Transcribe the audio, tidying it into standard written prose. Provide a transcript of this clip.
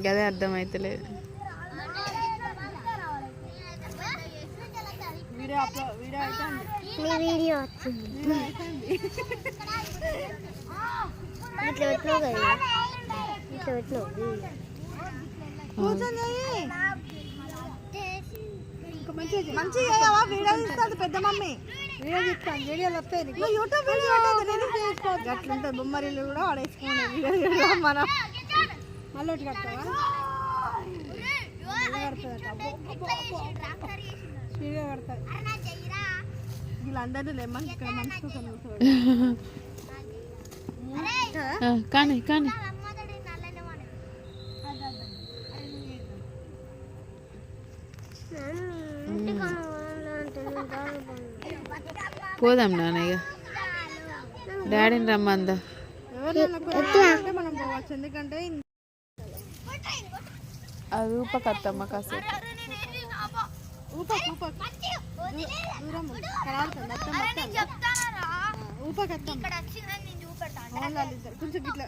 గదే అర్థమైతలేదు. వీడియో వచ్చింది ఇట్లా పెట్టినావు కదా, ఇట్లా పెట్టినావు మంచిగా వీడియో తీస్తుంది పెద్ద మమ్మీ. వీడియో తీస్తాను, వీడియోలు వస్తాయి యూట్యూబ్ వీడియో అట్లుంటుంది. బొమ్మరీలు కూడా వాడేసుకునే వీడియో మనం మళ్ళీ ఒకటి కడతావా? వీడియో కడతాయి వీళ్ళందరూ లేమని ఇక్కడ మంచిగా కానీ కానీ పోదాం నాన్నయ్య, డాడీని రమ్మందా. మనం పోవచ్చు, ఎందుకంటే అది ఊపకత్తమ్మ కాసేపు ఊపకత్తమ్మ కొంచెం ఇట్లా